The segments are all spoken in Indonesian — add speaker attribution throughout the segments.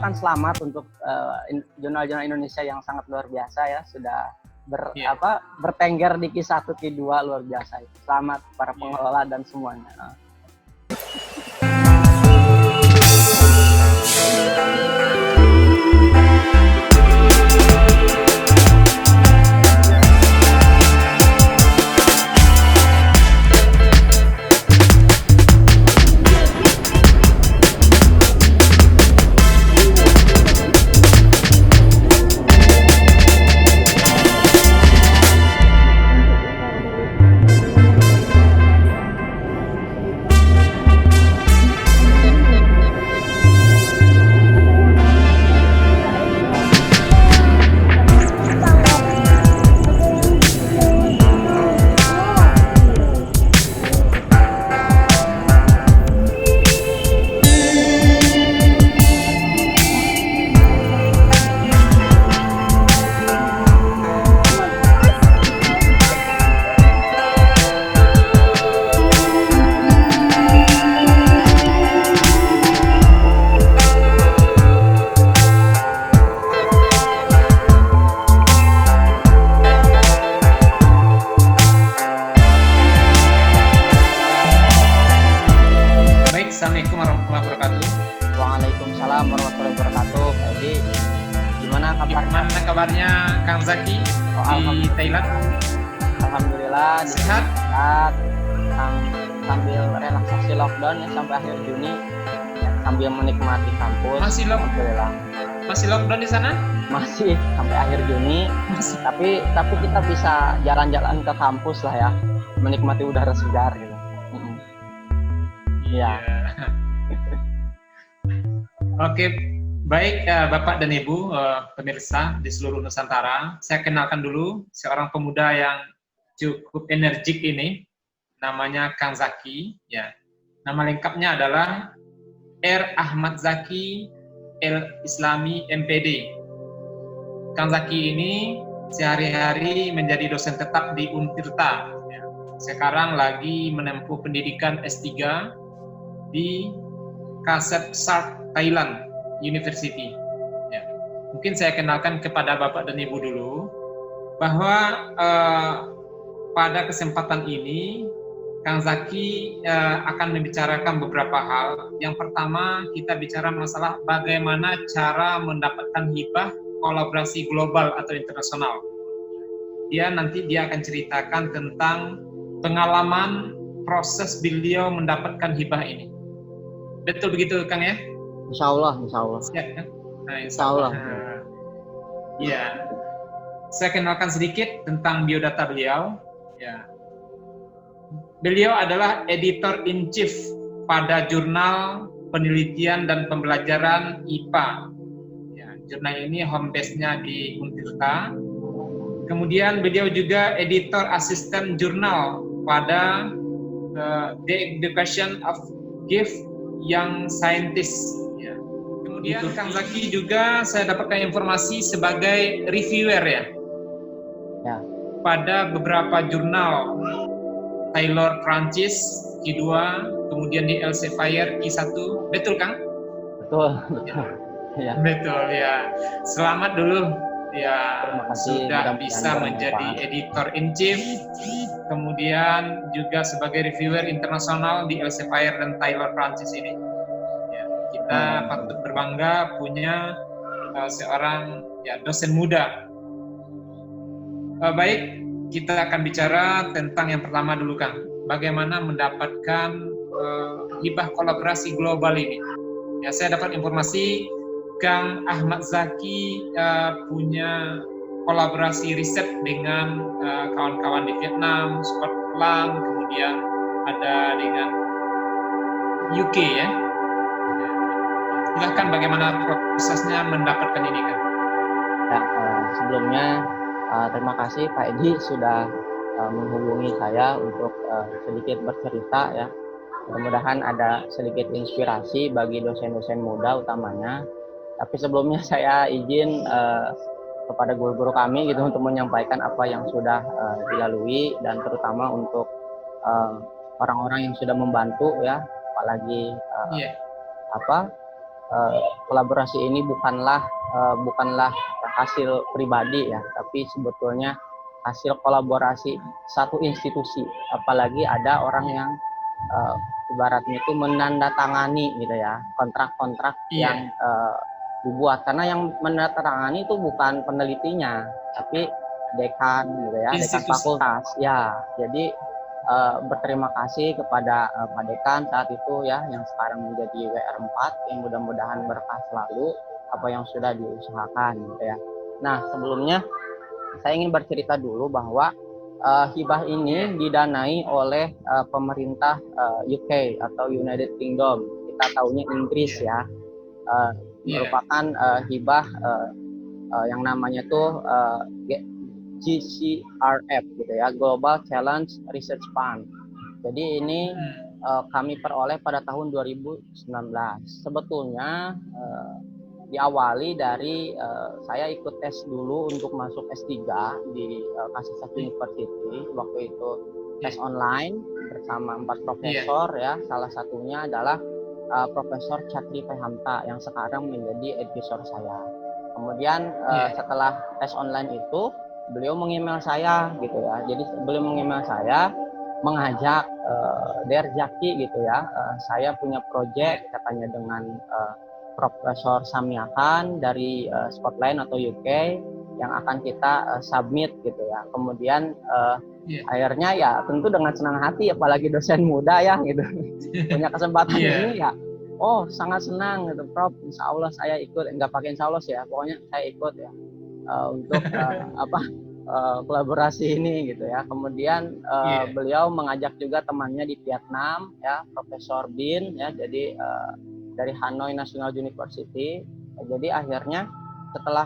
Speaker 1: mengucapkan selamat untuk jurnal-jurnal Indonesia yang sangat luar biasa ya, sudah bertengger di Q1 Q2 luar biasa. Selamat para pengelola dan semuanya.
Speaker 2: Assalamualaikum warahmatullahi wabarakatuh.
Speaker 1: Waalaikumsalam warahmatullahi wabarakatuh. Jadi gimana kabarnya?
Speaker 2: Gimana kabarnya Kang Zaki di Thailand?
Speaker 1: Alhamdulillah
Speaker 2: sehat.
Speaker 1: Sambil relaksasi lockdown ya sampai akhir Juni ya, sambil menikmati kampus.
Speaker 2: Masih lockdown di sana?
Speaker 1: Masih sampai akhir Juni.
Speaker 2: Masih.
Speaker 1: Tapi kita bisa jalan-jalan ke kampus lah ya, menikmati udara segar gitu.
Speaker 2: Iya. Oke, baik Bapak dan Ibu pemirsa di seluruh Nusantara. Saya kenalkan dulu seorang pemuda yang cukup energik ini, namanya Kang Zaki. Ya, nama lengkapnya adalah R. Ahmad Zaki El Islami MPD. Kang Zaki ini sehari-hari menjadi dosen tetap di Untirta. Ya. Sekarang lagi menempuh pendidikan S3 di Kasep Sart Thailand University. Ya. Mungkin saya kenalkan kepada Bapak dan Ibu dulu bahwa pada kesempatan ini Kang Zaki akan membicarakan beberapa hal. Yang pertama kita bicara masalah bagaimana cara mendapatkan hibah kolaborasi global atau internasional. Nanti dia akan ceritakan tentang pengalaman proses beliau mendapatkan hibah ini. Betul begitu, Kang ya?
Speaker 1: Insya Allah.
Speaker 2: Ya, kan? Nah,
Speaker 1: Insya Allah.
Speaker 2: Ya, saya kenalkan sedikit tentang biodata beliau. Ya, beliau adalah editor in chief pada jurnal penelitian dan pembelajaran IPA. Ya, jurnal ini home base-nya di Untirta. Kemudian beliau juga editor asisten jurnal pada The Education of Gift Young Scientist. Ya. Kemudian Kang Zaki juga saya dapatkan informasi sebagai reviewer ya. Pada beberapa jurnal Taylor Prancis Q2, kemudian di Elsevier Q1. Betul Kang?
Speaker 1: Betul.
Speaker 2: Ya. Betul ya. Selamat dulu ya, sudah bisa menjadi editor in chief, kemudian juga sebagai reviewer internasional di Elsevier dan Taylor Prancis ini. Ya, kita patut berbangga punya seorang dosen muda. Baik, kita akan bicara tentang yang pertama dulu Kang. Bagaimana mendapatkan hibah kolaborasi global ini? Ya, saya dapat informasi Kang Ahmad Zaki punya kolaborasi riset dengan kawan-kawan di Vietnam, Scotland, kemudian ada dengan UK ya. Silahkan bagaimana prosesnya mendapatkan ini Kang?
Speaker 1: Ya, sebelumnya terima kasih Pak Edi sudah menghubungi saya untuk sedikit bercerita ya. Mudah-mudahan ada sedikit inspirasi bagi dosen-dosen muda utamanya. Tapi sebelumnya saya izin kepada guru-guru kami gitu untuk menyampaikan apa yang sudah dilalui dan terutama untuk orang-orang yang sudah membantu ya, apalagi kolaborasi ini bukanlah hasil pribadi ya, tapi sebetulnya hasil kolaborasi satu institusi. Apalagi ada orang yang ibaratnya itu menandatangani gitu ya kontrak-kontrak yang dibuat, karena yang menandatangani itu bukan penelitinya tapi dekan gitu ya, dekan fakultas ya. Jadi berterima kasih kepada Pak Dekan saat itu ya, yang sekarang menjadi WR4, yang mudah-mudahan berkah selalu apa yang sudah diusahakan gitu ya. Nah, sebelumnya saya ingin bercerita dulu bahwa hibah ini didanai oleh pemerintah UK atau United Kingdom. Kita tahunya Inggris ya. Merupakan hibah yang namanya tuh GCRF gitu ya, Global Challenge Research Fund. Jadi ini kami peroleh pada tahun 2019. Sebetulnya diawali dari saya ikut tes dulu untuk masuk S3 di Kasih University. Waktu itu tes online bersama 4 profesor ya. Salah satunya adalah Profesor Chatri Pehamta yang sekarang menjadi advisor saya. Kemudian setelah tes online itu beliau mengemail saya gitu ya. Jadi beliau mengemail saya mengajak Der Jaki gitu ya. Saya punya proyek katanya dengan Profesor Samyakan dari Scotland atau UK yang akan kita submit gitu ya. Kemudian akhirnya ya tentu dengan senang hati, apalagi dosen muda ya gitu punya kesempatan ini ya. Oh sangat senang gitu Prof. Insya Allah saya ikut, nggak pakai insya Allah sih ya, pokoknya saya ikut ya untuk kolaborasi ini gitu ya. Kemudian beliau mengajak juga temannya di Vietnam ya, Profesor Bin ya, jadi dari Hanoi National University. Jadi akhirnya setelah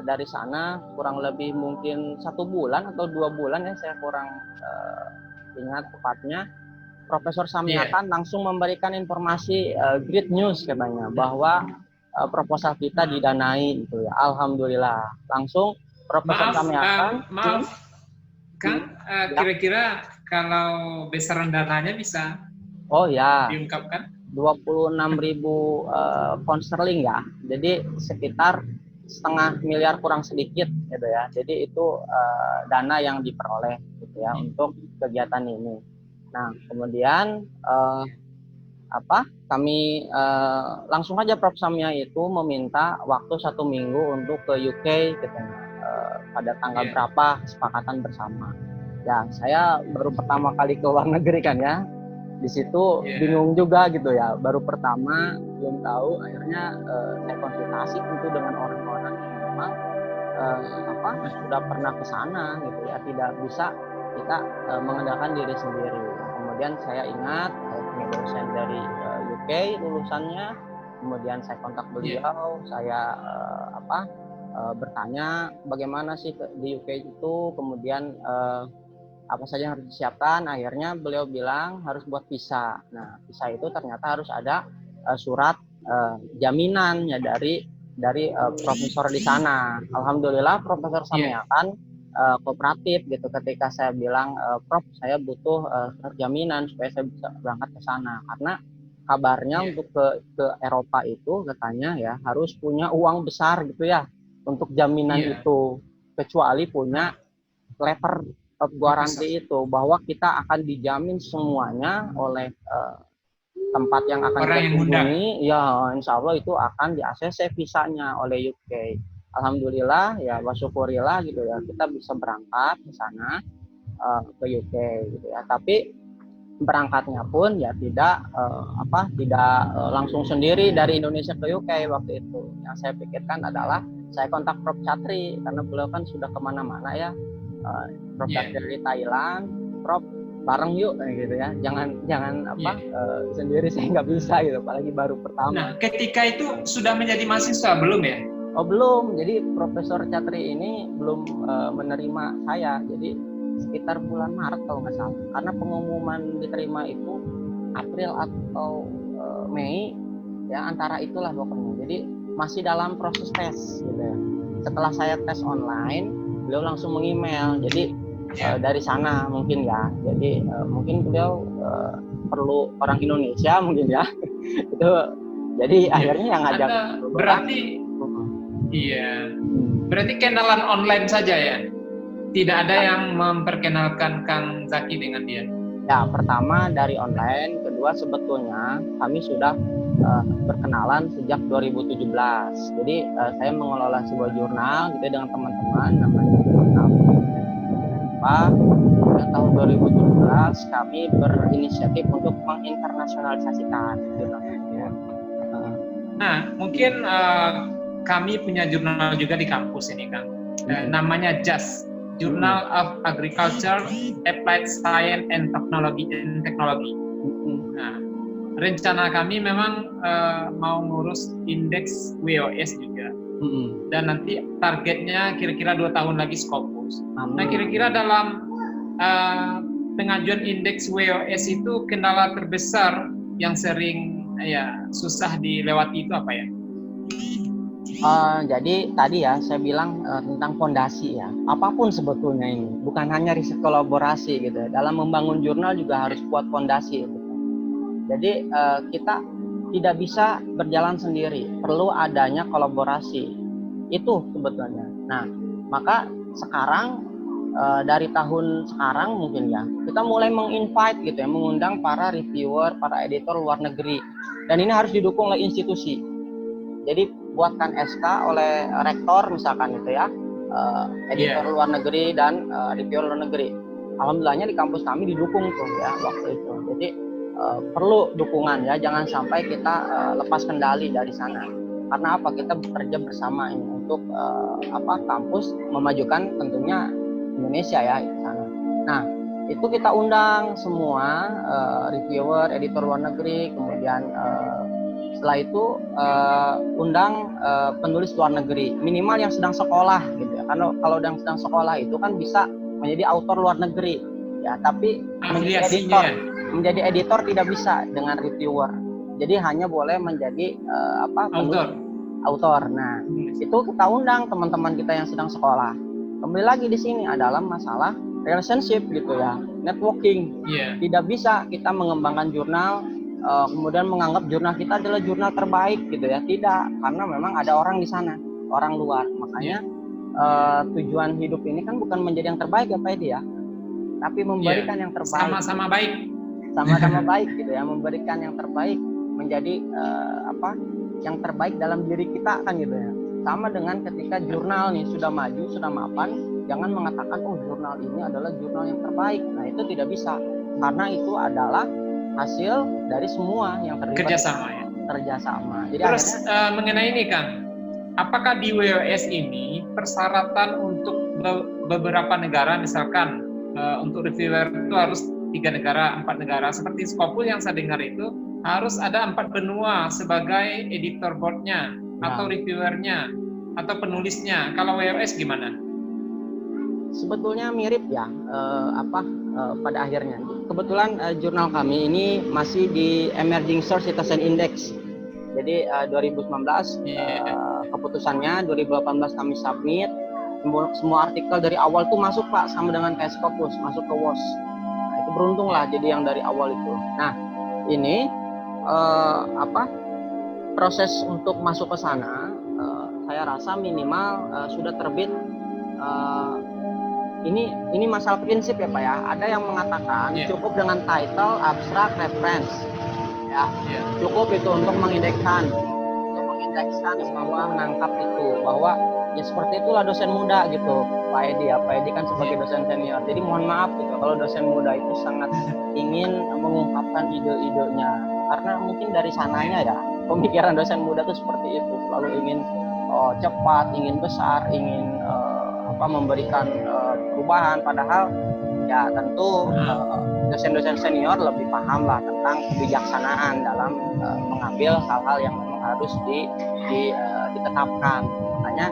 Speaker 1: dari sana kurang lebih mungkin 1 bulan atau 2 bulan ya, saya kurang ingat tepatnya, Profesor Samyakan langsung memberikan informasi great news katanya bahwa proposal kita didanai gitu ya. Alhamdulillah. Langsung Profesor Samyakan.
Speaker 2: Maaf, Kang, kira-kira kalau besaran dananya bisa diungkapkan?
Speaker 1: 26.000 pound sterling ya. Jadi sekitar setengah miliar kurang sedikit gitu ya. Jadi itu dana yang diperoleh gitu ya untuk kegiatan ini. Nah, kemudian kami langsung aja Prof Samya itu meminta waktu 1 minggu untuk ke UK katanya. Pada tanggal berapa kesepakatan bersama. Ya, saya baru pertama kali ke luar negeri kan ya. Di situ bingung juga gitu ya, baru pertama belum tahu. Akhirnya saya konsultasi tentu dengan orang-orang yang memang sudah pernah ke sana gitu ya, tidak bisa kita mengandalkan diri sendiri. Kemudian saya ingat saya punya dosen dari UK lulusannya, kemudian saya kontak beliau, saya bertanya bagaimana sih di UK itu, kemudian apa saja yang harus disiapkan. Akhirnya beliau bilang harus buat visa. Nah, visa itu ternyata harus ada surat jaminan ya dari profesor di sana. Alhamdulillah Profesor Samyakan kooperatif gitu ketika saya bilang, Prof saya butuh surat jaminan supaya saya bisa berangkat ke sana, karena kabarnya untuk ke Eropa itu katanya ya harus punya uang besar gitu ya untuk jaminan itu, kecuali punya letter of guarantee itu bahwa kita akan dijamin semuanya oleh tempat yang akan kita kunjungi ya, insya Allah itu akan di-ACC visanya oleh UK. Alhamdulillah ya, wasyukurillah gitu ya, kita bisa berangkat ke sana ke UK gitu ya. Tapi berangkatnya pun ya tidak langsung sendiri dari Indonesia ke UK waktu itu. Yang saya pikirkan adalah saya kontak Prof Chatri karena beliau kan sudah kemana-mana ya. Prof Chatri di Thailand, Prof bareng yuk gitu ya, jangan sendiri saya nggak bisa gitu, apalagi baru pertama.
Speaker 2: Nah, ketika itu sudah menjadi mahasiswa belum ya?
Speaker 1: Oh belum, jadi Profesor Chatri ini belum menerima saya, jadi sekitar bulan Maret kalau nggak salah, karena pengumuman diterima itu April atau Mei ya, antara itulah pokoknya. Jadi masih dalam proses tes gitu ya. Setelah saya tes online, beliau langsung meng-email, jadi dari sana mungkin ya, jadi mungkin beliau perlu orang Indonesia mungkin ya itu Jadi akhirnya yang ngajak
Speaker 2: Anda berarti iya. Berarti kenalan online saja ya? Tidak ada yang memperkenalkan Kang Zaki dengan dia?
Speaker 1: Ya, pertama dari online, kedua sebetulnya kami sudah berkenalan sejak 2017. Jadi saya mengelola sebuah jurnal gitu dengan teman-teman, namanya jurnal Pak. Pada tahun 2017 kami berinisiatif untuk menginternasionalisasikan jurnal.
Speaker 2: Nah, mungkin kami punya jurnal juga di kampus ini, Kang. Namanya JAS, Journal of Agriculture, Applied Science and Technology. Nah, rencana kami memang mau ngurus indeks WOS juga. Dan nanti targetnya kira-kira 2 tahun lagi Scopus. Nah, kira-kira dalam pengajuan indeks WOS itu kendala terbesar yang sering susah dilewati itu apa ya?
Speaker 1: Jadi tadi ya saya bilang tentang fondasi ya. Apapun sebetulnya ini, bukan hanya riset kolaborasi gitu. Dalam membangun jurnal juga harus kuat fondasi. Gitu. Jadi kita tidak bisa berjalan sendiri, perlu adanya kolaborasi. Itu sebetulnya. Nah, maka sekarang dari tahun sekarang mungkin ya, kita mulai menginvite gitu ya, mengundang para reviewer, para editor luar negeri. Dan ini harus didukung oleh institusi. Jadi buatkan SK oleh rektor misalkan gitu ya, editor luar negeri dan reviewer luar negeri. Alhamdulillahnya di kampus kami didukung tuh ya waktu itu. Jadi perlu dukungan ya, jangan sampai kita lepas kendali dari sana. Karena apa? Kita bekerja bersama ini untuk kampus memajukan tentunya Indonesia ya di sana. Nah, itu kita undang semua reviewer, editor luar negeri, kemudian setelah itu undang penulis luar negeri, minimal yang sedang sekolah gitu ya. Karena kalau yang sedang sekolah itu kan bisa menjadi autor luar negeri ya, tapi menjadi editor tidak bisa dengan reviewer. Jadi hanya boleh menjadi autor. Nah, itu kita undang teman-teman kita yang sedang sekolah. Kembali lagi di sini adalah masalah relationship gitu ya, networking. Tidak bisa kita mengembangkan jurnal kemudian menganggap jurnal kita adalah jurnal terbaik gitu ya. Tidak, karena memang ada orang di sana, orang luar. Makanya tujuan hidup ini kan bukan menjadi yang terbaik ya Pak Edi ya, tapi memberikan yang terbaik.
Speaker 2: Sama-sama baik.
Speaker 1: Sama-sama baik gitu ya, memberikan yang terbaik, menjadi yang terbaik dalam diri kita kan gitu ya. Sama dengan ketika jurnal nih sudah maju, sudah mapan, jangan mengatakan jurnal ini adalah jurnal yang terbaik. Nah, itu tidak bisa, karena itu adalah hasil dari semua yang terlibat kerjasama. Jadi
Speaker 2: terus mengenai ini Kang, apakah di WOS ini persyaratan untuk beberapa negara, misalkan untuk reviewer itu harus 3 negara, 4 negara, seperti Scopus yang saya dengar itu harus ada 4 benua sebagai editor boardnya atau reviewernya atau penulisnya. Kalau WOS gimana?
Speaker 1: Sebetulnya mirip ya, pada akhirnya. Kebetulan jurnal kami ini masih di Emerging Source Citizen Index. Jadi 2019 keputusannya, 2018 kami submit. Semua artikel dari awal tuh masuk Pak, sama dengan kayak Scopus, masuk ke WOS. Nah, itu beruntung lah jadi yang dari awal itu. Nah, ini proses untuk masuk ke sana, saya rasa minimal sudah terbit. Ini masalah prinsip ya Pak ya. Ada yang mengatakan cukup dengan title, abstract, reference, ya cukup itu untuk mengindekskan bahwa menangkap itu, bahwa ya seperti itulah dosen muda gitu Pak Edi ya. Pak Edi kan sebagai dosen senior. Jadi mohon maaf gitu kalau dosen muda itu sangat ingin mengungkapkan ide-idenya, karena mungkin dari sananya ya pemikiran dosen muda itu seperti itu, selalu ingin cepat, ingin besar, ingin memberikan perubahan, padahal ya tentu dosen-dosen senior lebih paham lah tentang kebijaksanaan dalam mengambil hal-hal yang memang harus ditetapkan. Makanya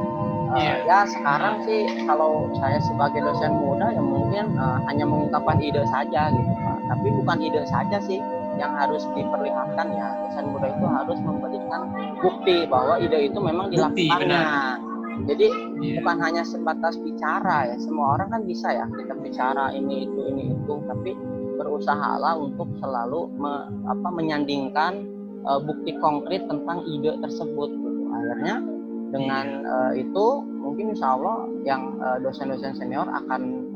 Speaker 1: ya sekarang sih kalau saya sebagai dosen muda ya mungkin hanya mengungkapkan ide saja gitu Pak. Tapi bukan ide saja sih yang harus diperlihatkan ya, dosen muda itu harus memberikan bukti bahwa ide itu memang dilakukannya. Jadi bukan hanya sebatas bicara ya, semua orang kan bisa ya kita bicara ini itu, tapi berusahalah untuk selalu menyandingkan bukti konkret tentang ide tersebut gitu. Akhirnya dengan itu mungkin insya Allah yang dosen-dosen senior akan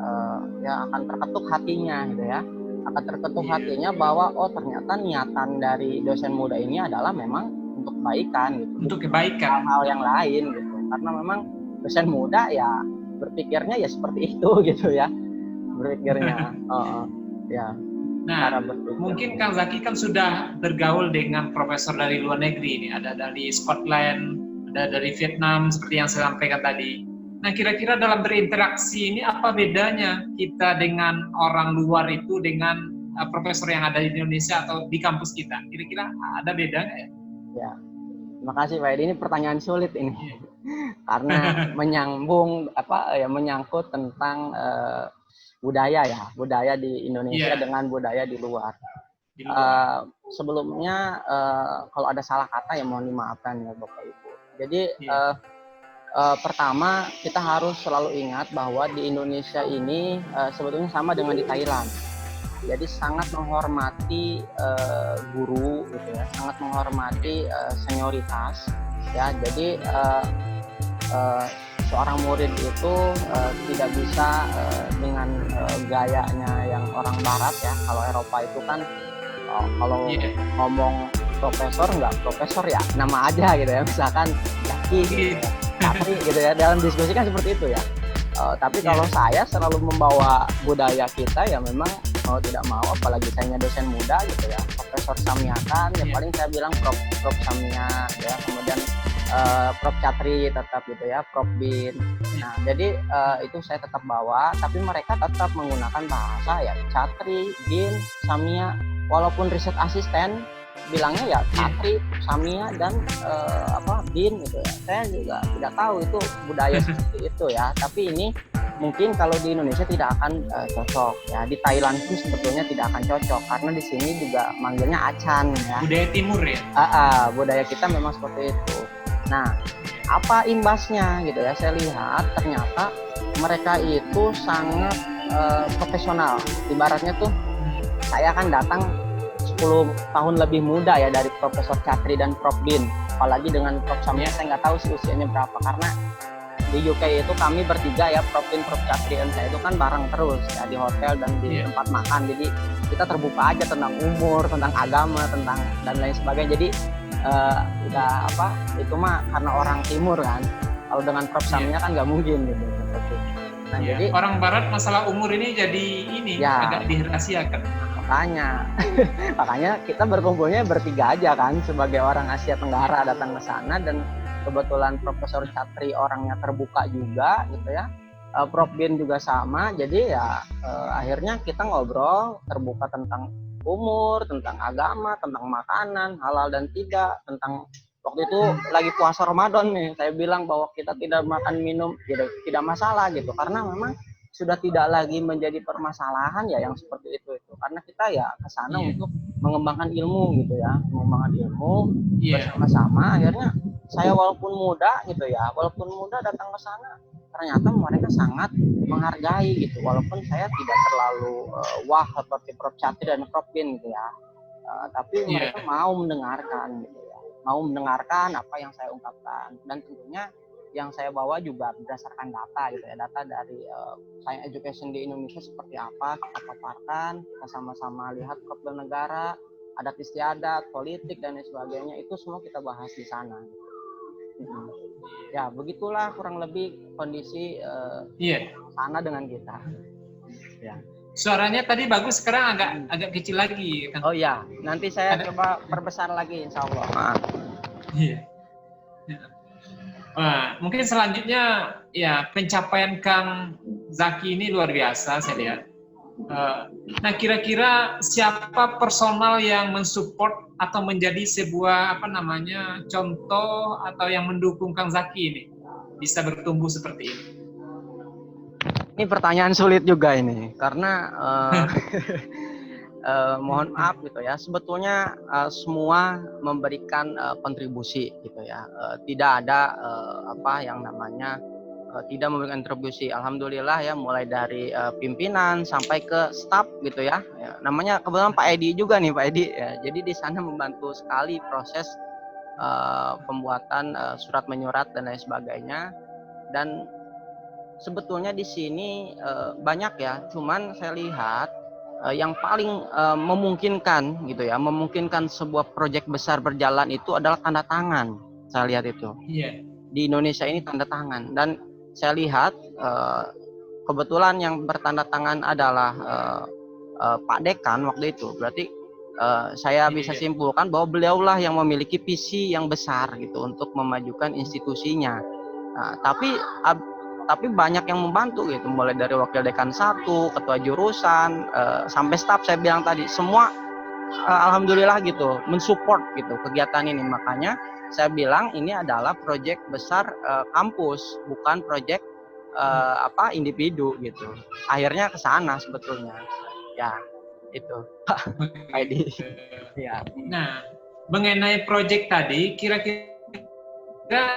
Speaker 1: akan terketuk hatinya gitu ya, akan terketuk hatinya bahwa oh ternyata niatan dari dosen muda ini adalah memang untuk kebaikan gitu,
Speaker 2: untuk kebaikan,
Speaker 1: hal-hal yang lain gitu, karena memang dosen muda ya berpikirnya ya seperti itu gitu ya, berpikirnya ya.
Speaker 2: Nah, mungkin Kang Zaki kan sudah bergaul dengan profesor dari luar negeri ini, ada dari Scotland, ada dari Vietnam seperti yang saya sampaikan tadi. Nah, kira-kira dalam berinteraksi ini apa bedanya kita dengan orang luar itu dengan profesor yang ada di Indonesia atau di kampus kita? Kira-kira ada beda nggak ya?
Speaker 1: Ya, terima kasih Pak Edi. Ini pertanyaan sulit ini, karena menyangkut tentang budaya di Indonesia dengan budaya di luar. Sebelumnya kalau ada salah kata ya mohon dimaafkan ya Bapak Ibu. Jadi pertama kita harus selalu ingat bahwa di Indonesia ini sebetulnya sama dengan di Thailand. Jadi sangat menghormati guru gitu ya, sangat menghormati senioritas ya. Jadi seorang murid itu tidak bisa dengan gayanya yang orang barat ya. Kalau Eropa itu kan kalau ngomong profesor nggak profesor ya nama aja gitu ya, misalkan Zaki gitu ya, Katri gitu ya, dalam diskusi kan seperti itu ya. Tapi kalau saya selalu membawa budaya kita ya memang mau tidak mau, apalagi saya dosen muda gitu ya, Profesor Samia kan ya paling saya bilang Prof Samia ya, kemudian Prof Catri tetap gitu ya, Prof Bin. Nah jadi itu saya tetap bawa, tapi mereka tetap menggunakan bahasa ya Catri, Bin, Samia, walaupun riset asisten bilangnya ya Catri, Samia dan Bin gitu ya. Saya juga tidak tahu itu budaya seperti itu ya. Tapi ini mungkin kalau di Indonesia tidak akan cocok ya. Di Thailand pun sebetulnya tidak akan cocok karena di sini juga manggilnya acan ya.
Speaker 2: Budaya timur ya.
Speaker 1: Budaya kita memang seperti itu. Nah, apa imbasnya gitu ya? Saya lihat ternyata mereka itu sangat profesional. Ibaratnya tuh saya kan datang 10 tahun lebih muda ya dari Profesor Catri dan Prof Bin, apalagi dengan Prof Samia saya nggak tahu sih usianya berapa, karena di UK itu kami bertiga ya, Prof Bin, Prof Catri dan saya itu kan bareng terus ya di hotel dan di tempat makan, jadi kita terbuka aja tentang umur, tentang agama, tentang dan lain sebagainya. Jadi itu mah karena orang timur kan, kalau dengan Prof Samia kan nggak mungkin gitu. Nah, jadi
Speaker 2: orang barat masalah umur ini jadi agak dirahasiakan.
Speaker 1: Makanya kita berkumpulnya bertiga aja kan, sebagai orang Asia Tenggara datang ke sana, dan kebetulan Profesor Catri orangnya terbuka juga gitu ya, Prof Bin juga sama, jadi ya akhirnya kita ngobrol terbuka tentang umur, tentang agama, tentang makanan halal dan tidak, tentang waktu itu lagi puasa Ramadan nih, saya bilang bahwa kita tidak makan minum tidak masalah gitu, karena memang sudah tidak lagi menjadi permasalahan ya yang seperti itu, karena kita ya ke sana untuk mengembangkan ilmu gitu ya, mengembangkan ilmu bersama-sama. Akhirnya saya walaupun muda datang ke sana, ternyata mereka sangat menghargai gitu, walaupun saya tidak terlalu wah seperti Prof Catri dan Prof Bin gitu ya, tapi mereka mau mendengarkan gitu ya, mau mendengarkan apa yang saya ungkapkan, dan tentunya yang saya bawa juga berdasarkan data gitu ya, data dari Science Education di Indonesia seperti apa kita paparkan, kita sama-sama lihat problem negara, adat istiadat, politik dan lain sebagainya, itu semua kita bahas di sana. Ya begitulah kurang lebih kondisi sana dengan kita. Ya.
Speaker 2: Suaranya tadi bagus, sekarang agak kecil lagi.
Speaker 1: Oh iya, nanti saya coba perbesar lagi insya Allah.
Speaker 2: Nah, mungkin selanjutnya ya pencapaian Kang Zaki ini luar biasa saya lihat. Nah, kira-kira siapa personal yang mensupport atau menjadi sebuah contoh atau yang mendukung Kang Zaki ini bisa bertumbuh seperti ini?
Speaker 1: Ini pertanyaan sulit juga ini, karena mohon maaf gitu ya, sebetulnya semua memberikan kontribusi gitu ya, tidak ada yang namanya tidak memberikan kontribusi. Alhamdulillah ya, mulai dari pimpinan sampai ke staf gitu ya. Namanya kebetulan Pak Edi juga nih Pak Edi ya. Jadi di sana membantu sekali proses pembuatan surat menyurat dan lain sebagainya. Dan sebetulnya di sini banyak ya, cuman saya lihat yang paling memungkinkan gitu ya, memungkinkan sebuah proyek besar berjalan itu adalah tanda tangan. Saya lihat itu.
Speaker 2: Iya.
Speaker 1: Di Indonesia ini tanda tangan, dan saya lihat kebetulan yang bertanda tangan adalah Pak Dekan waktu itu. Berarti saya bisa simpulkan bahwa beliaulah yang memiliki visi yang besar gitu untuk memajukan institusinya. Nah, tapi banyak yang membantu gitu, mulai dari wakil dekan 1, ketua jurusan, sampai staf saya bilang tadi, semua alhamdulillah gitu mensupport gitu kegiatan ini. Makanya saya bilang ini adalah proyek besar kampus, bukan proyek individu gitu. Akhirnya ke sana sebetulnya. Ya, itu. Edi. Ya.
Speaker 2: Nah, mengenai proyek tadi, kira-kira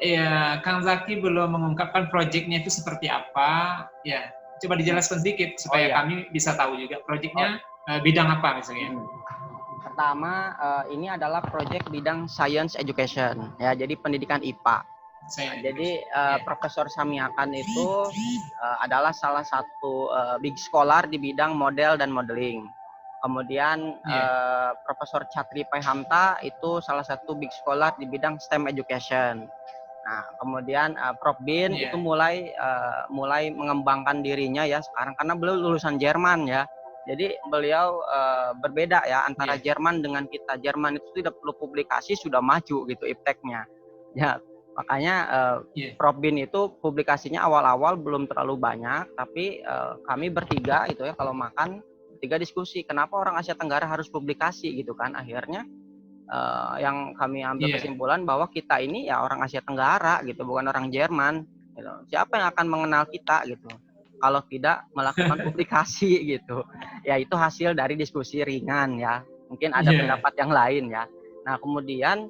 Speaker 2: ya Kang Zaki belum mengungkapkan proyeknya itu seperti apa. Ya, coba dijelaskan sedikit supaya kami bisa tahu juga proyeknya bidang apa misalnya.
Speaker 1: Pertama, ini adalah proyek bidang science education ya, jadi pendidikan IPA. Jadi Profesor Samiakan itu adalah salah satu big scholar di bidang model dan modeling. Kemudian Profesor Chatri Paihamta itu salah satu big scholar di bidang STEM education. Nah, kemudian Prof Bin itu mulai mengembangkan dirinya ya sekarang, karena beliau lulusan Jerman ya. Jadi beliau berbeda ya antara Jerman dengan kita. Jerman itu tidak perlu publikasi sudah maju gitu ipteknya. Ya, makanya Prof Bin itu publikasinya awal-awal belum terlalu banyak, tapi kami bertiga itu ya kalau makan tiga diskusi kenapa orang Asia Tenggara harus publikasi gitu kan. Akhirnya yang kami ambil kesimpulan bahwa kita ini ya orang Asia Tenggara gitu, bukan orang Jerman gitu. Siapa yang akan mengenal kita gitu kalau tidak melakukan publikasi gitu. Ya itu hasil dari diskusi ringan ya. Mungkin ada pendapat yang lain ya. Nah, kemudian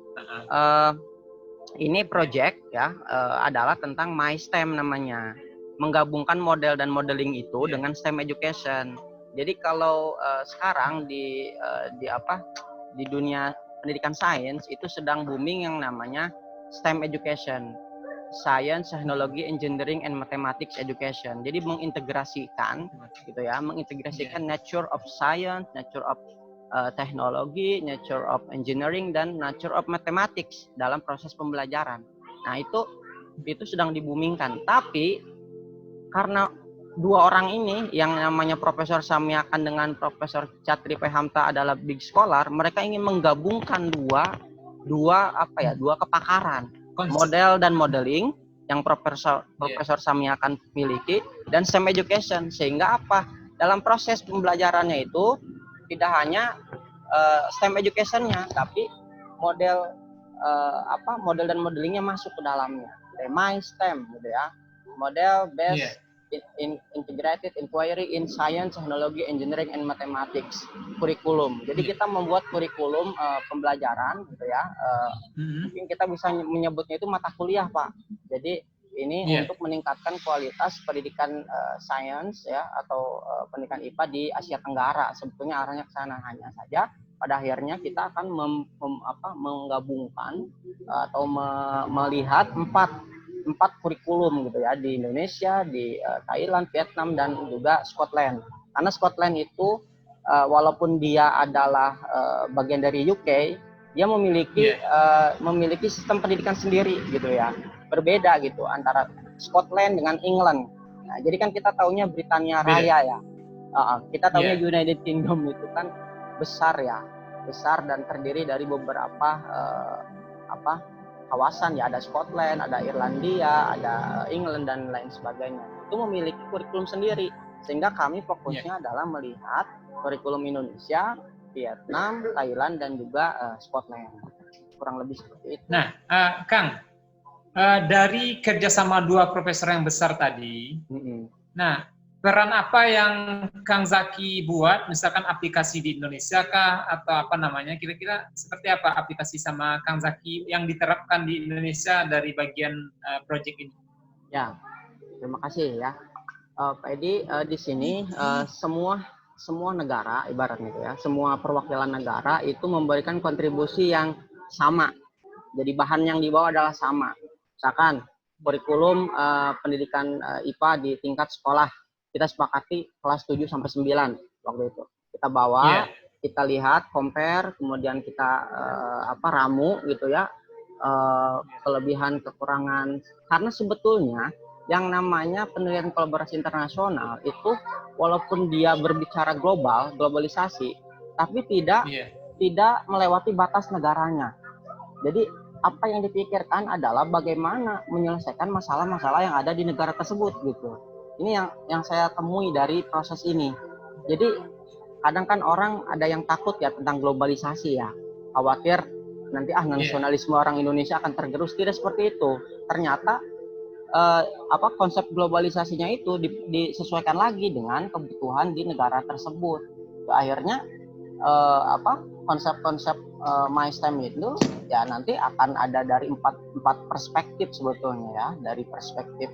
Speaker 1: ini project ya adalah tentang MySTEM namanya. Menggabungkan model dan modeling itu dengan STEM education. Jadi kalau sekarang di dunia pendidikan sains itu sedang booming yang namanya STEM education. Science, Technology, Engineering, and Mathematics Education. Jadi mengintegrasikan gitu ya, mengintegrasikan nature of science, nature of technology, nature of engineering, dan nature of mathematics dalam proses pembelajaran. Nah, itu sedang dibumingkan. Tapi karena dua orang ini yang namanya Profesor Samiakan dengan Profesor Chatri Paihamta adalah big scholar, mereka ingin menggabungkan dua kepakaran, model dan modeling yang Profesor Samiakan miliki dan STEM education, sehingga dalam proses pembelajarannya itu tidak hanya STEM education-nya, tapi model dan modelingnya masuk ke dalamnya. MySTEM gitu ya, model based in integrated inquiry in science, technology, engineering, and mathematics kurikulum. Jadi kita membuat kurikulum pembelajaran gitu ya. Mungkin kita bisa menyebutnya itu mata kuliah, Pak. Jadi ini untuk meningkatkan kualitas pendidikan sains ya atau pendidikan IPA di Asia Tenggara. Sebetulnya arahnya ke sana, hanya saja pada akhirnya kita akan menggabungkan atau melihat empat kurikulum gitu ya, di Indonesia, di Thailand, Vietnam, dan juga Scotland. Karena Scotland itu walaupun dia adalah bagian dari UK, dia memiliki sistem pendidikan sendiri gitu ya, berbeda gitu antara Scotland dengan England. Nah, jadi kan kita taunya Britania Raya ya, kita taunya United Kingdom itu kan besar dan terdiri dari beberapa kawasan ya, ada Scotland, ada Irlandia, ada England, dan lain sebagainya. Itu memiliki kurikulum sendiri, sehingga kami fokusnya adalah melihat kurikulum Indonesia, Vietnam, Thailand, dan juga Scotland. Kurang lebih seperti itu.
Speaker 2: Nah, Kang, dari kerjasama dua profesor yang besar tadi, nah peran apa yang Kang Zaki buat, misalkan aplikasi di Indonesia kah, atau apa namanya, kira-kira seperti apa aplikasi sama Kang Zaki yang diterapkan di Indonesia dari bagian project ini?
Speaker 1: Ya, terima kasih ya. Pak Edi, di sini semua negara ibaratnya itu ya, semua perwakilan negara itu memberikan kontribusi yang sama. Jadi bahan yang dibawa adalah sama. Misalkan kurikulum pendidikan IPA di tingkat sekolah kita sepakati kelas 7 sampai 9 waktu itu. Kita bawa, kita lihat, compare, kemudian kita ramu gitu ya, kelebihan kekurangan, karena sebetulnya yang namanya penelitian kolaborasi internasional itu walaupun dia berbicara globalisasi, tapi tidak melewati batas negaranya. Jadi apa yang dipikirkan adalah bagaimana menyelesaikan masalah-masalah yang ada di negara tersebut gitu. Ini yang saya temui dari proses ini. Jadi kadang kan orang ada yang takut ya tentang globalisasi ya, khawatir nanti nasionalisme orang Indonesia akan tergerus. Tidak seperti itu. Ternyata konsep globalisasinya itu disesuaikan lagi dengan kebutuhan di negara tersebut. Akhirnya konsep-konsep MySTEM itu ya nanti akan ada dari empat perspektif sebetulnya ya, dari perspektif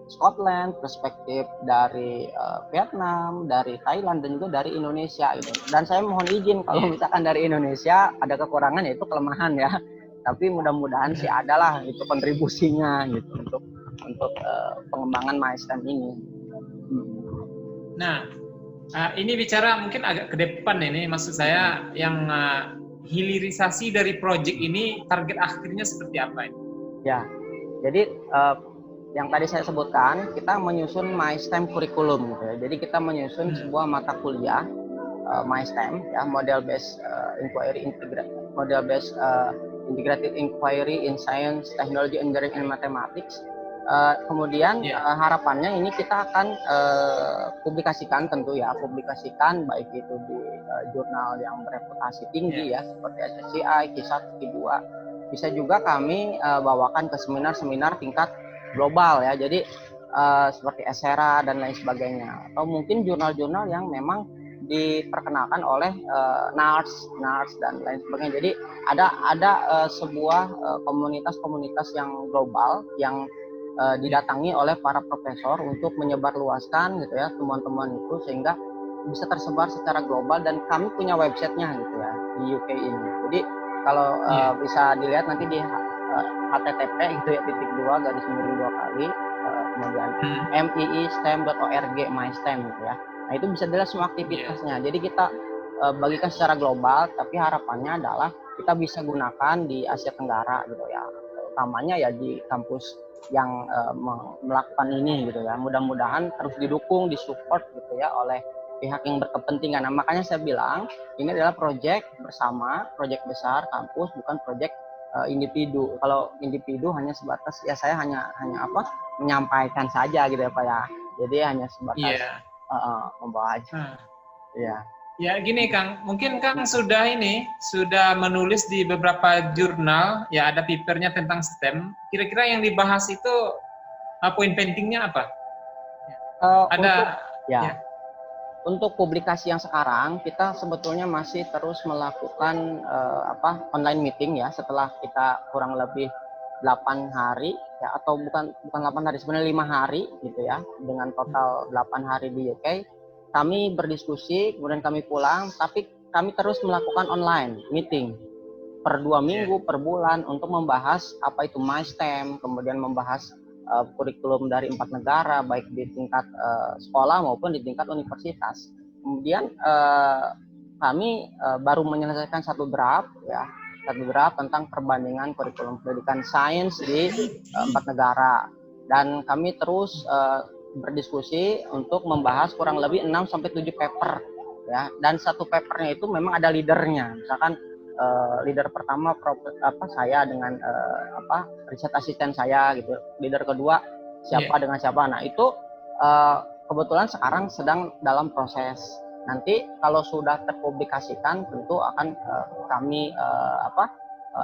Speaker 1: Scotland, perspektif dari Vietnam, dari Thailand, dan juga dari Indonesia gitu. Dan saya mohon izin kalau misalkan dari Indonesia ada kekurangan, yaitu kelemahan ya. Tapi mudah-mudahan sih adalah itu kontribusinya gitu untuk pengembangan MySTEM ini.
Speaker 2: Nah, ini bicara mungkin agak ke depan ini, maksud saya yang hilirisasi dari proyek ini target akhirnya seperti apa ini?
Speaker 1: Ya, jadi yang tadi saya sebutkan, kita menyusun MySTEM kurikulum gitu ya. Jadi kita menyusun sebuah mata kuliah MySTEM ya, model based integrated inquiry in science, technology, engineering, and mathematics. Kemudian harapannya ini kita akan publikasikan publikasikan baik itu di jurnal yang bereputasi tinggi ya seperti SSCI, Q1, Q2. Bisa juga kami bawakan ke seminar-seminar tingkat global ya. Jadi seperti Esera dan lain sebagainya. Atau mungkin jurnal-jurnal yang memang diperkenalkan oleh NARS dan lain sebagainya. Jadi ada sebuah komunitas-komunitas yang global yang didatangi oleh para profesor untuk menyebarluaskan gitu ya temuan-temuan itu sehingga bisa tersebar secara global, dan kami punya websitenya gitu ya di UK ini. Jadi kalau bisa dilihat nanti di http gitu ya /2 kemudian miistem.org MySTEM gitu ya. Nah itu bisa dilihat semua aktivitasnya. Jadi kita bagikan secara global, tapi harapannya adalah kita bisa gunakan di Asia Tenggara gitu ya, utamanya ya di kampus yang melakukan ini gitu ya. Mudah-mudahan terus didukung, disupport gitu ya oleh pihak yang berkepentingan. Nah, makanya saya bilang ini adalah proyek bersama, proyek besar kampus, bukan proyek individu. Kalau individu hanya sebatas ya saya hanya menyampaikan saja gitu ya Pak ya. Jadi hanya sebatas membawa aja.
Speaker 2: Ya gini Kang, mungkin Kang sudah menulis di beberapa jurnal, ya ada papernya tentang STEM. Kira-kira yang dibahas itu poin pentingnya apa?
Speaker 1: Untuk publikasi yang sekarang kita sebetulnya masih terus melakukan online meeting ya, setelah kita kurang lebih 8 hari ya, atau bukan 8 hari, sebenarnya 5 hari gitu ya, dengan total 8 hari di UK. Kami berdiskusi, kemudian kami pulang, tapi kami terus melakukan online meeting per 2 minggu, per bulan, untuk membahas apa itu MySTEM, kemudian membahas kurikulum dari 4 negara, baik di tingkat sekolah maupun di tingkat universitas. Kemudian kami baru menyelesaikan satu draft tentang perbandingan kurikulum pendidikan sains di 4 negara. Dan kami terus berdiskusi untuk membahas kurang lebih 6-7 paper ya, dan satu papernya itu memang ada leadernya. Misalkan leader pertama saya dengan riset asisten saya gitu, leader kedua siapa dengan siapa. Nah itu kebetulan sekarang sedang dalam proses. Nanti kalau sudah terpublikasikan tentu akan kami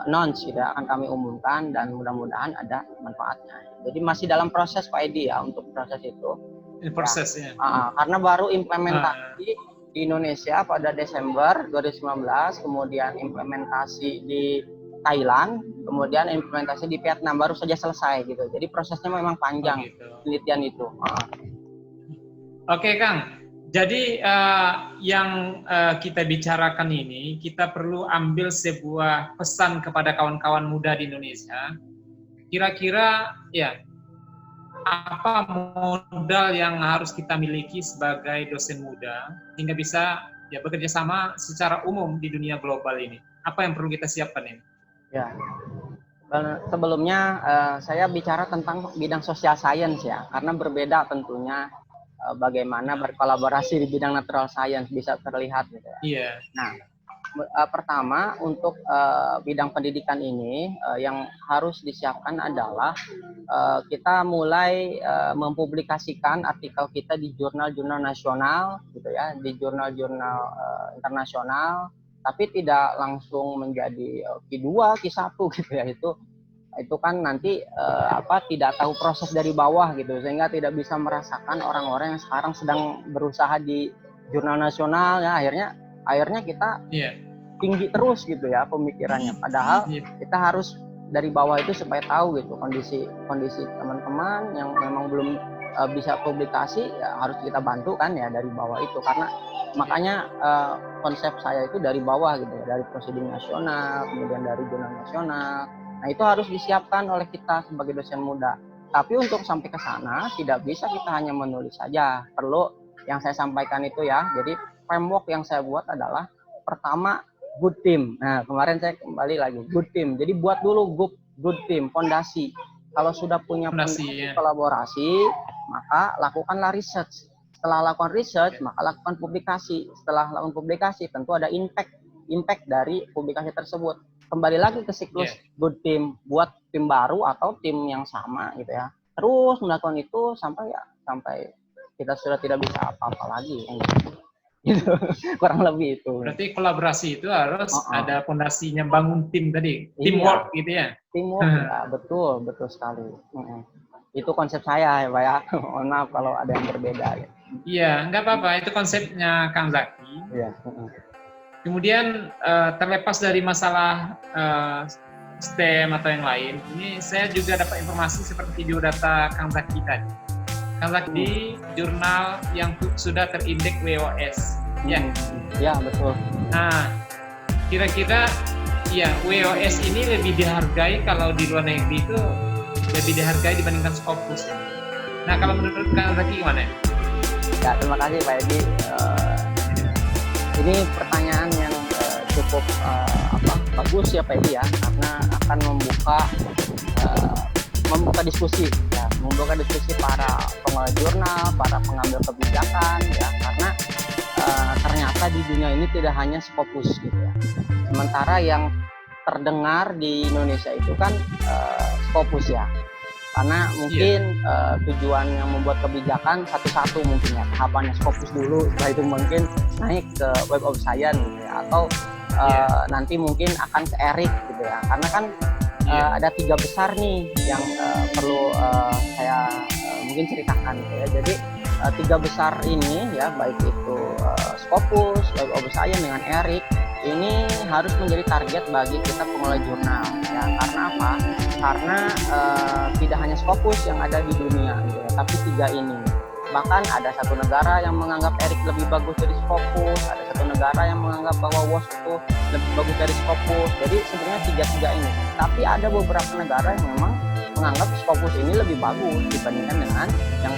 Speaker 1: announce gitu ya, akan kami umumkan, dan mudah-mudahan ada manfaatnya. Jadi masih dalam proses Pak Edi ya untuk proses itu.
Speaker 2: proses ya.
Speaker 1: Karena baru implementasi di Indonesia pada Desember 2019, kemudian implementasi di Thailand, kemudian implementasi di Vietnam baru saja selesai gitu. Jadi prosesnya memang panjang penelitian itu.
Speaker 2: Oke Kang, jadi yang kita bicarakan ini kita perlu ambil sebuah pesan kepada kawan-kawan muda di Indonesia. Kira-kira ya apa modal yang harus kita miliki sebagai dosen muda sehingga bisa ya bekerja sama secara umum di dunia global ini? Apa yang perlu kita siapkan ini?
Speaker 1: Ya, sebelumnya saya bicara tentang bidang social science ya, karena berbeda tentunya bagaimana berkolaborasi di bidang natural science bisa terlihat gitu ya.
Speaker 2: Iya.
Speaker 1: Nah, pertama untuk bidang pendidikan ini yang harus disiapkan adalah kita mulai mempublikasikan artikel kita di jurnal-jurnal nasional gitu ya, di jurnal-jurnal internasional, tapi tidak langsung menjadi Q2, Q1 gitu ya. Itu kan nanti tidak tahu proses dari bawah gitu, sehingga tidak bisa merasakan orang-orang yang sekarang sedang berusaha di jurnal nasional ya, akhirnya kita tinggi terus gitu ya pemikirannya, padahal kita harus dari bawah itu supaya tahu gitu kondisi teman-teman yang memang belum bisa publikasi ya, harus kita bantu kan ya dari bawah itu, karena makanya konsep saya itu dari bawah gitu ya, dari prosedur nasional, kemudian dari jurnal nasional. Nah, itu harus disiapkan oleh kita sebagai dosen muda. Tapi untuk sampai ke sana tidak bisa kita hanya menulis saja, perlu yang saya sampaikan itu ya. Jadi framework yang saya buat adalah pertama good team. Nah, kemarin saya kembali lagi good team. Jadi buat dulu good team, fondasi. Kalau sudah punya fondasi kolaborasi, maka lakukanlah research. Setelah lakukan research, maka lakukan publikasi. Setelah lakukan publikasi, tentu ada impact dari publikasi tersebut. Kembali lagi ke siklus good team, buat tim baru atau tim yang sama gitu ya. Terus melakukan itu sampai kita sudah tidak bisa apa-apa lagi. Gitu. Kurang lebih itu.
Speaker 2: Berarti kolaborasi itu harus ada fondasinya, bangun tim tadi, teamwork gitu ya.
Speaker 1: Teamwork ya, betul sekali. Itu konsep saya ya Pak ya. Mohon maaf kalau ada yang berbeda ya.
Speaker 2: Iya, nggak apa-apa, itu konsepnya Kang Zaki.
Speaker 1: Iya.
Speaker 2: Kemudian terlepas dari masalah STEM atau yang lain, ini saya juga dapat informasi seperti biodata Kang Zaki tadi. Kang Zaki di jurnal yang sudah terindeks WOS.
Speaker 1: Ya, betul.
Speaker 2: Nah, kira-kira ya WOS ini lebih dihargai kalau di luar negeri itu lebih dihargai dibandingkan Scopus. Nah, kalau menurut Kang Zaki gimana?
Speaker 1: Ya, terima kasih Pak Edi. Ini pertanyaan yang cukup bagus ya Pak Edi ya, karena akan membuka diskusi ya, membuka diskusi para pengelola jurnal, para pengambil kebijakan ya, karena ternyata di dunia ini tidak hanya Scopus gitu ya. Sementara yang terdengar di Indonesia itu kan Scopus ya. Karena mungkin tujuan yang membuat kebijakan satu-satu mungkin ya, tahapannya Scopus dulu, setelah itu mungkin naik ke Web of Science gitu ya, atau nanti mungkin akan ke ERIC gitu ya, karena kan ada 3 besar nih yang perlu saya mungkin ceritakan gitu ya. Jadi 3 besar ini ya, baik itu Scopus, Web of Science dengan ERIC, ini harus menjadi target bagi kita pengelola jurnal ya. Karena apa? Karena tidak hanya Scopus yang ada di dunia gitu ya, tapi 3 ini. Bahkan ada satu negara yang menganggap ERIC lebih bagus dari Scopus, ada satu negara yang menganggap bahwa WOS itu lebih bagus dari Scopus. Jadi sebenarnya 3 ini. Tapi ada beberapa negara yang memang menganggap Scopus ini lebih bagus dibandingkan dengan yang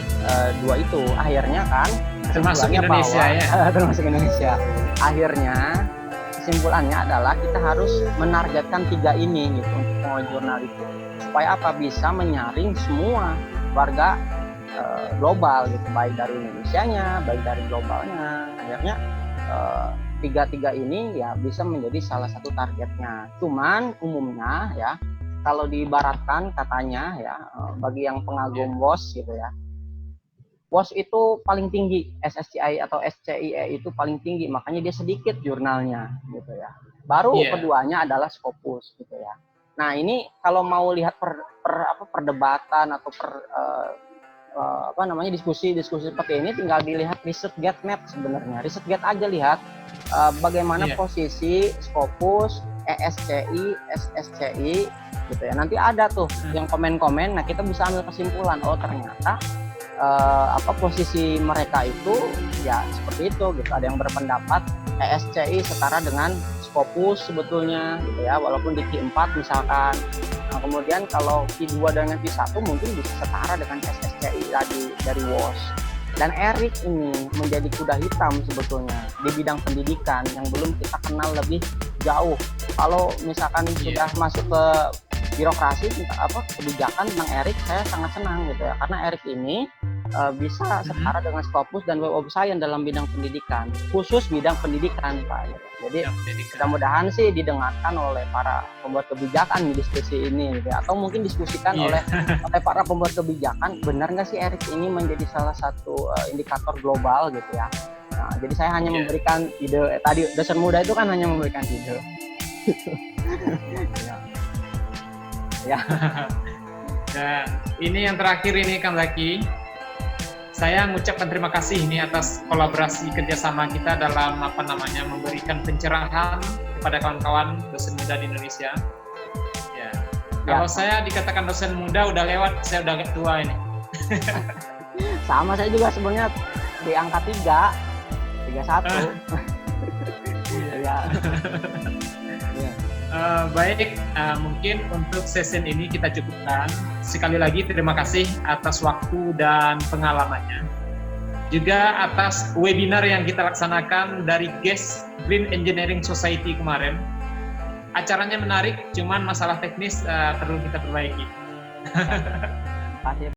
Speaker 1: 2 itu. Akhirnya kan
Speaker 2: termasuk Indonesia ya.
Speaker 1: Termasuk Indonesia. Akhirnya kesimpulannya adalah kita harus menargetkan 3 ini gitu untuk pengelola jurnal itu, supaya apa, bisa menyaring semua warga global gitu, baik dari Indonesianya, baik dari globalnya. Akhirnya 3 ini ya bisa menjadi salah satu targetnya. Cuman umumnya ya, kalau diibaratkan katanya ya, bagi yang pengagum WOS gitu ya, WOS itu paling tinggi, SSCI atau SCIE itu paling tinggi, makanya dia sedikit jurnalnya gitu ya. Baru keduanya adalah Scopus gitu ya. Nah, ini kalau mau lihat perdebatan atau diskusi seperti ini tinggal dilihat ResearchGate sebenarnya. ResearchGate aja lihat bagaimana posisi Scopus, ESCI, SSCI gitu ya. Nanti ada tuh yang komen-komen, nah kita bisa ambil kesimpulan, oh ternyata posisi mereka itu ya seperti itu gitu. Ada yang berpendapat ESCI setara dengan Scopus sebetulnya gitu ya, walaupun di Q4 misalkan. Nah, kemudian kalau Q2 dengan Q1 mungkin bisa setara dengan SSCI tadi dari WOS. Dan Erik ini menjadi kuda hitam sebetulnya di bidang pendidikan yang belum kita kenal lebih jauh. Kalau misalkan sudah masuk ke birokrasi kebijakan tentang Erik, saya sangat senang gitu ya, karena Erik ini bisa setara dengan Scopus dan Web of Science dalam bidang pendidikan, khusus bidang pendidikan Pak. Jadi mudah-mudahan sih didengarkan oleh para pembuat kebijakan di diskusi ini gitu ya. Atau mungkin diskusikan oleh para pembuat kebijakan, benar nggak sih Erik ini menjadi salah satu indikator global gitu ya. Nah, jadi saya hanya memberikan ide, tadi dosen muda itu kan hanya memberikan ide. Ya.
Speaker 2: Dan ini yang terakhir ini Kang Zaki. Saya mengucapkan terima kasih ini atas kolaborasi kerjasama kita dalam memberikan pencerahan kepada kawan-kawan dosen muda di Indonesia. Ya. Kalau saya dikatakan dosen muda udah lewat, saya udah agak tua ini.
Speaker 1: Sama saya juga sebenarnya di angka 31. Ya.
Speaker 2: Baik, mungkin untuk sesi ini kita cukupkan. Sekali lagi terima kasih atas waktu dan pengalamannya. Juga atas webinar yang kita laksanakan dari GES Green Engineering Society kemarin. Acaranya menarik, cuman masalah teknis perlu kita perbaiki.
Speaker 1: Terima kasih